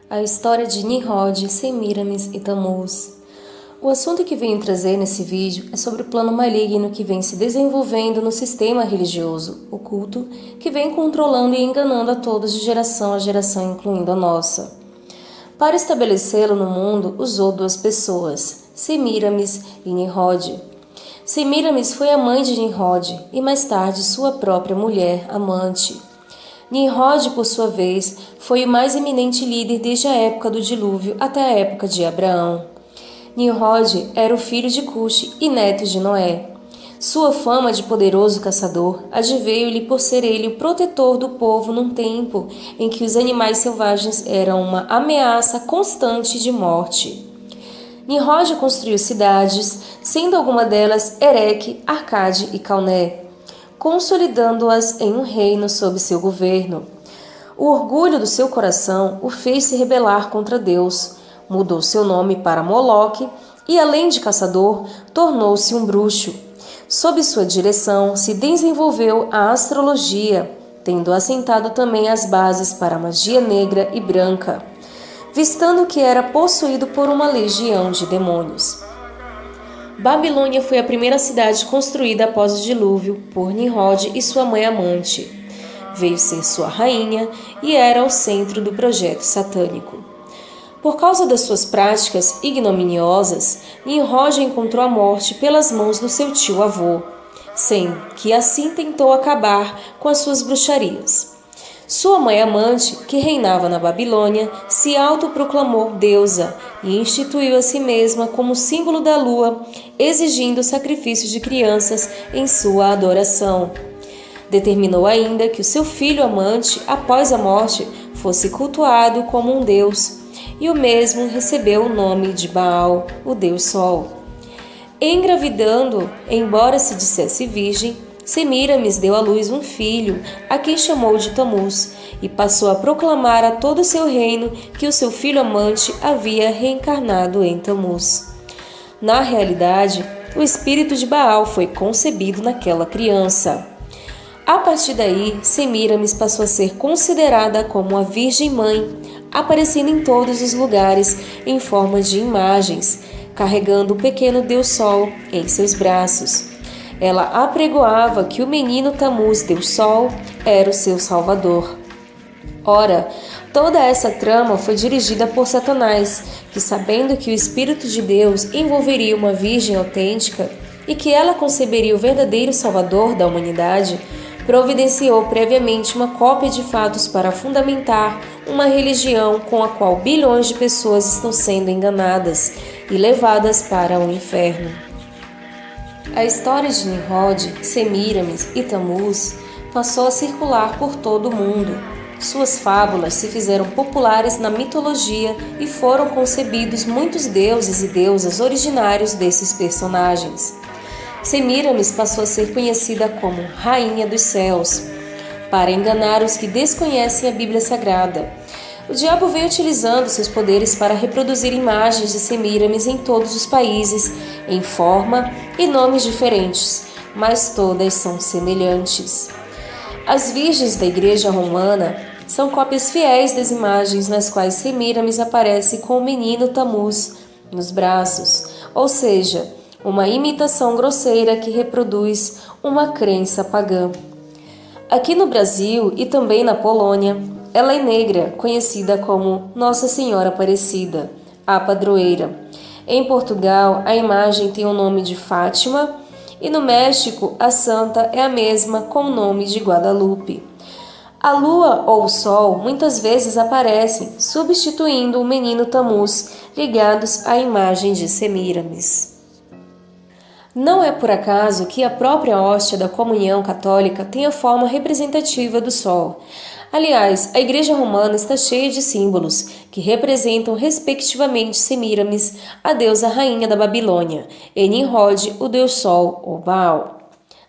A história de Nimrod, Semíramis e Tamuz. O assunto que venho trazer nesse vídeo é sobre o plano maligno que vem se desenvolvendo no sistema religioso, oculto, que vem controlando e enganando a todos de geração a geração, incluindo a nossa. Para estabelecê-lo no mundo, usou duas pessoas, Semíramis e Nimrod. Semíramis foi a mãe de Nimrod e mais tarde sua própria mulher, amante. Nimrod, por sua vez, foi o mais eminente líder desde a época do dilúvio até a época de Abraão. Nimrod era o filho de Cuxi e neto de Noé. Sua fama de poderoso caçador adveio-lhe por ser ele o protetor do povo num tempo em que os animais selvagens eram uma ameaça constante de morte. Nimrod construiu cidades, sendo alguma delas Ereque, Arcade e Calné, consolidando-as em um reino sob seu governo. O orgulho do seu coração o fez se rebelar contra Deus, mudou seu nome para Moloque e, além de caçador, tornou-se um bruxo. Sob sua direção se desenvolveu a astrologia, tendo assentado também as bases para a magia negra e branca, vistando que era possuído por uma legião de demônios. Babilônia foi a primeira cidade construída após o dilúvio por Nimrod e sua mãe amante. Veio ser sua rainha e era o centro do projeto satânico. Por causa das suas práticas ignominiosas, Nimrod encontrou a morte pelas mãos do seu tio-avô, sem que assim tentou acabar com as suas bruxarias. Sua mãe amante, que reinava na Babilônia, se autoproclamou deusa e instituiu a si mesma como símbolo da lua, exigindo sacrifícios de crianças em sua adoração. Determinou ainda que o seu filho amante, após a morte, fosse cultuado como um deus, e o mesmo recebeu o nome de Baal, o deus Sol. Engravidando, embora se dissesse virgem, Semíramis deu à luz um filho, a quem chamou de Tamuz, e passou a proclamar a todo o seu reino que o seu filho amante havia reencarnado em Tamuz. Na realidade, o espírito de Baal foi concebido naquela criança. A partir daí, Semíramis passou a ser considerada como a Virgem Mãe, aparecendo em todos os lugares em forma de imagens, carregando o pequeno Deus Sol em seus braços. Ela apregoava que o menino Tamuz, Deus Sol, era o seu salvador. Ora, toda essa trama foi dirigida por Satanás, que, sabendo que o Espírito de Deus envolveria uma virgem autêntica e que ela conceberia o verdadeiro salvador da humanidade, providenciou previamente uma cópia de fatos para fundamentar uma religião com a qual bilhões de pessoas estão sendo enganadas e levadas para o inferno. A história de Nimrod, Semíramis e Tamuz passou a circular por todo o mundo. Suas fábulas se fizeram populares na mitologia e foram concebidos muitos deuses e deusas originários desses personagens. Semíramis passou a ser conhecida como Rainha dos Céus, para enganar os que desconhecem a Bíblia Sagrada. O diabo veio utilizando seus poderes para reproduzir imagens de Semíramis em todos os países, em forma e nomes diferentes, mas todas são semelhantes. As virgens da Igreja Romana são cópias fiéis das imagens nas quais Semíramis aparece com o menino Tamuz nos braços, ou seja, uma imitação grosseira que reproduz uma crença pagã. Aqui no Brasil e também na Polônia, ela é negra, conhecida como Nossa Senhora Aparecida, a padroeira. Em Portugal, a imagem tem o nome de Fátima e no México, a santa é a mesma com o nome de Guadalupe. A lua ou o sol muitas vezes aparecem, substituindo o menino Tamuz, ligados à imagem de Semíramis. Não é por acaso que a própria hóstia da comunhão católica tem a forma representativa do sol. Aliás, a Igreja Romana está cheia de símbolos que representam respectivamente Semíramis, a deusa rainha da Babilônia, e Nimrod, o deus Sol ou Baal.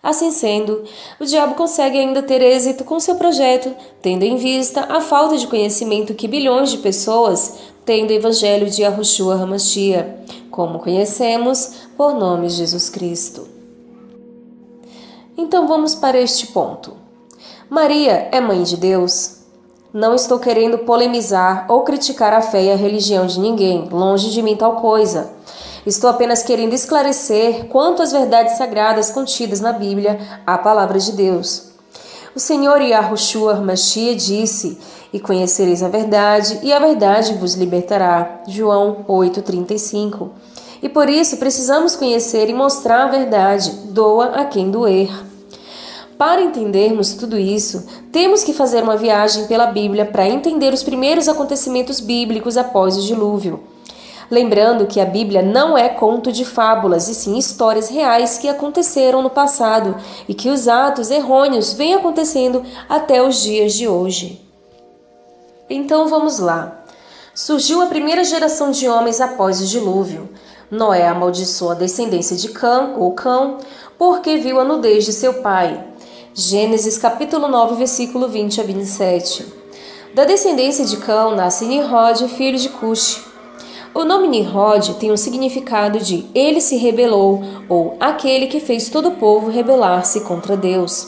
Assim sendo, o diabo consegue ainda ter êxito com seu projeto, tendo em vista a falta de conhecimento que bilhões de pessoas têm do Evangelho de Yahushua HaMashiach, como conhecemos por nome Jesus Cristo. Então vamos para este ponto. Maria é mãe de Deus? Não estou querendo polemizar ou criticar a fé e a religião de ninguém, longe de mim tal coisa. Estou apenas querendo esclarecer quanto às verdades sagradas contidas na Bíblia, a palavra de Deus. O Senhor Yahushua Mashiach disse: "E conhecereis a verdade, e a verdade vos libertará." João 8,35. E por isso precisamos conhecer e mostrar a verdade, doa a quem doer. Para entendermos tudo isso, temos que fazer uma viagem pela Bíblia para entender os primeiros acontecimentos bíblicos após o dilúvio. Lembrando que a Bíblia não é conto de fábulas, e sim histórias reais que aconteceram no passado e que os atos errôneos vêm acontecendo até os dias de hoje. Então vamos lá. Surgiu a primeira geração de homens após o dilúvio. Noé amaldiçoou a descendência de Cã, ou Cão, porque viu a nudez de seu pai. Gênesis capítulo 9, versículo 20 a 27. Da descendência de Cão nasce Nimrod, filho de Cuxi. O nome Nimrod tem um significado de ele se rebelou, ou aquele que fez todo o povo rebelar-se contra Deus.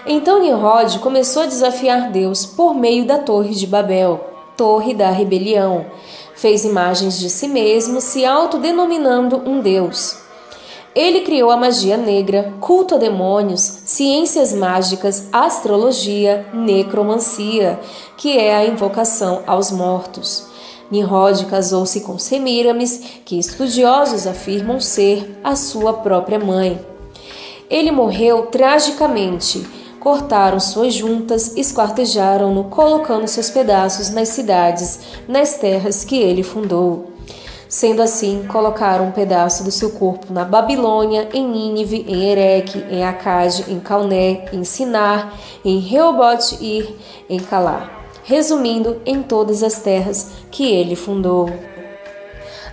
Então Nimrod começou a desafiar Deus por meio da Torre de Babel, Torre da Rebelião. Fez imagens de si mesmo, se autodenominando um deus. Ele criou a magia negra, culto a demônios, ciências mágicas, astrologia, necromancia, que é a invocação aos mortos. Nimrod casou-se com Semíramis, que estudiosos afirmam ser a sua própria mãe. Ele morreu tragicamente. Cortaram suas juntas, esquartejaram-no, colocando seus pedaços nas cidades, nas terras que ele fundou. Sendo assim, colocaram um pedaço do seu corpo na Babilônia, em Nínive, em Ereque, em Acade, em Calné, em Sinar, em Reobote-ir, em Calá. Resumindo, em todas as terras que ele fundou.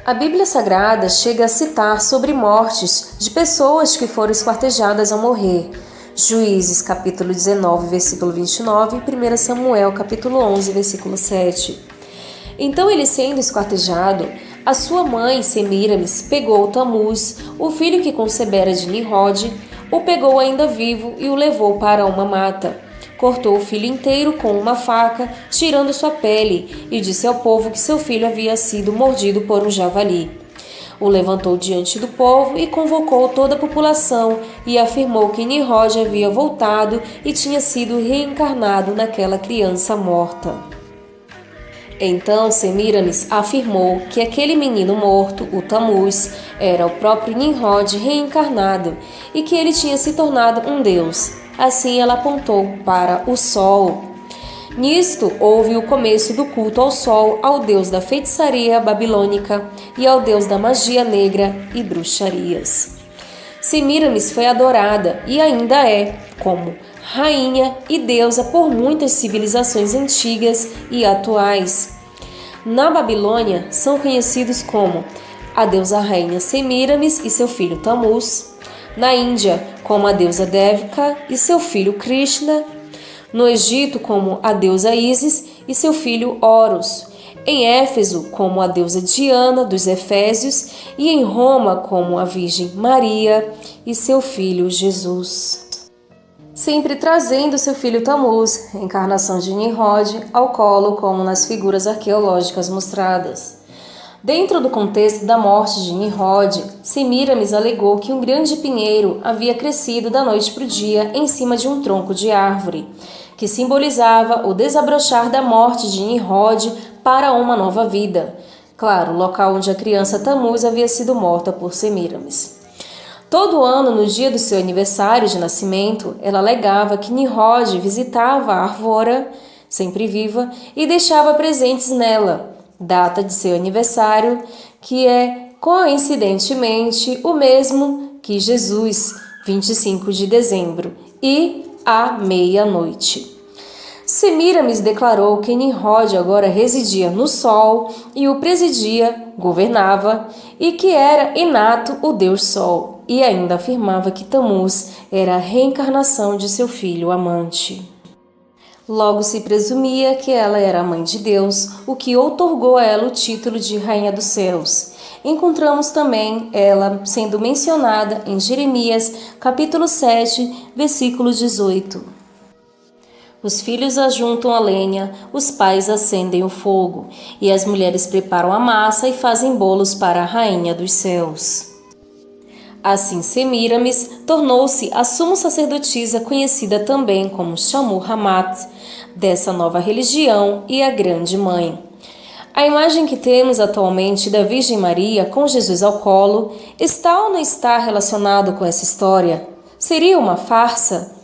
A Bíblia Sagrada chega a citar sobre mortes de pessoas que foram esquartejadas ao morrer. Juízes, capítulo 19, versículo 29, e 1 Samuel, capítulo 11, versículo 7. Então ele, sendo esquartejado, a sua mãe, Semíramis, pegou Tamuz, o filho que concebera de Nimrod, o pegou ainda vivo e o levou para uma mata. Cortou o filho inteiro com uma faca, tirando sua pele, e disse ao povo que seu filho havia sido mordido por um javali. O levantou diante do povo e convocou toda a população e afirmou que Nimrod havia voltado e tinha sido reencarnado naquela criança morta. Então Semíramis afirmou que aquele menino morto, o Tamuz, era o próprio Nimrod reencarnado e que ele tinha se tornado um deus. Assim ela apontou para o sol. Nisto houve o começo do culto ao sol, ao deus da feitiçaria babilônica e ao deus da magia negra e bruxarias. Semíramis foi adorada e ainda é como rainha e deusa por muitas civilizações antigas e atuais. Na Babilônia são conhecidos como a deusa rainha Semíramis e seu filho Tamuz, na Índia como a deusa Devika e seu filho Krishna, no Egito como a deusa Ísis e seu filho Horus, em Éfeso como a deusa Diana dos Efésios e em Roma como a Virgem Maria e seu filho Jesus. Sempre trazendo seu filho Tamuz, encarnação de Nimrod, ao colo como nas figuras arqueológicas mostradas. Dentro do contexto da morte de Nimrod, Semíramis alegou que um grande pinheiro havia crescido da noite para o dia em cima de um tronco de árvore, que simbolizava o desabrochar da morte de Nimrod para uma nova vida. Claro, o local onde a criança Tamuz havia sido morta por Semíramis. Todo ano, no dia do seu aniversário de nascimento, ela alegava que Nimrod visitava a Árvora, sempre viva, e deixava presentes nela. Data de seu aniversário, que é, coincidentemente, o mesmo que Jesus, 25 de dezembro, e à meia-noite. Semíramis declarou que Nimrod agora residia no Sol e o presidia, governava, e que era inato o Deus Sol, e ainda afirmava que Tamuz era a reencarnação de seu filho amante. Logo se presumia que ela era a mãe de Deus, o que outorgou a ela o título de Rainha dos Céus. Encontramos também ela sendo mencionada em Jeremias, capítulo 7, versículo 18. Os filhos ajuntam a lenha, os pais acendem o fogo, e as mulheres preparam a massa e fazem bolos para a rainha dos céus. Assim, Semíramis tornou-se a suma sacerdotisa conhecida também como Shamu-Ramat, dessa nova religião e a grande mãe. A imagem que temos atualmente da Virgem Maria com Jesus ao colo está ou não está relacionado com essa história? Seria uma farsa?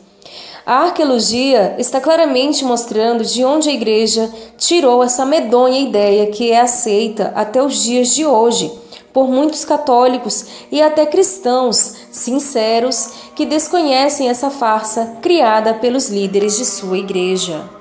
A arqueologia está claramente mostrando de onde a Igreja tirou essa medonha ideia que é aceita até os dias de hoje por muitos católicos e até cristãos sinceros que desconhecem essa farsa criada pelos líderes de sua Igreja.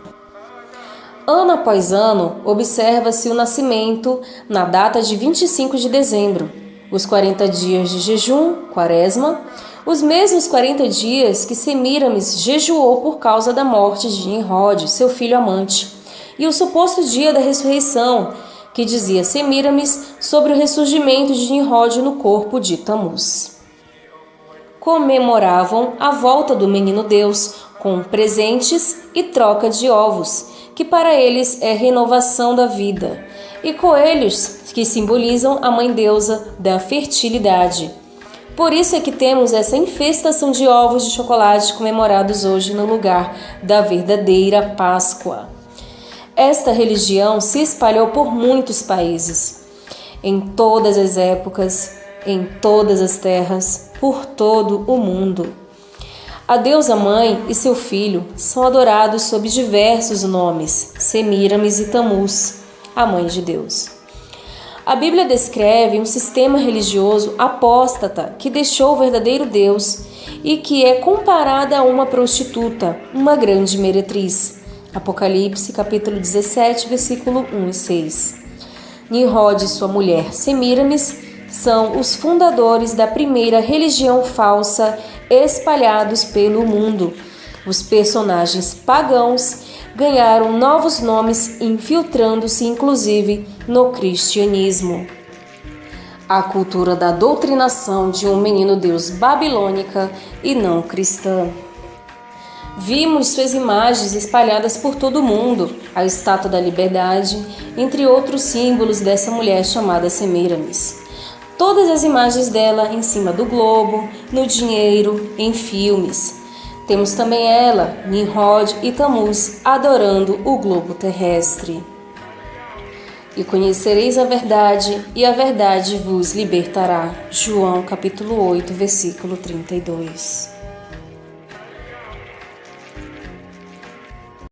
Ano após ano, observa-se o nascimento na data de 25 de dezembro, os 40 dias de jejum, quaresma, os mesmos 40 dias que Semíramis jejuou por causa da morte de Nimrod, seu filho amante, e o suposto dia da ressurreição, que dizia Semíramis sobre o ressurgimento de Nimrod no corpo de Tamuz. Comemoravam a volta do menino Deus com presentes e troca de ovos, que para eles é renovação da vida, e coelhos, que simbolizam a mãe deusa da fertilidade. Por isso é que temos essa infestação de ovos de chocolate comemorados hoje no lugar da verdadeira Páscoa. Esta religião se espalhou por muitos países, em todas as épocas, em todas as terras, por todo o mundo. A deusa mãe e seu filho são adorados sob diversos nomes, Semíramis e Tamuz, a mãe de Deus. A Bíblia descreve um sistema religioso apóstata que deixou o verdadeiro Deus e que é comparada a uma prostituta, uma grande meretriz. Apocalipse, capítulo 17, versículo 1 e 6. Nimrod e sua mulher Semíramis são os fundadores da primeira religião falsa espalhados pelo mundo. Os personagens pagãos ganharam novos nomes, infiltrando-se inclusive no cristianismo. A cultura da doutrinação de um menino Deus babilônica e não cristã. Vimos suas imagens espalhadas por todo o mundo, a Estátua da Liberdade, entre outros símbolos dessa mulher chamada Semíramis. Todas as imagens dela em cima do globo, no dinheiro, em filmes. Temos também ela, Nimrod e Tamuz, adorando o globo terrestre. E conhecereis a verdade, e a verdade vos libertará. João capítulo 8, versículo 32.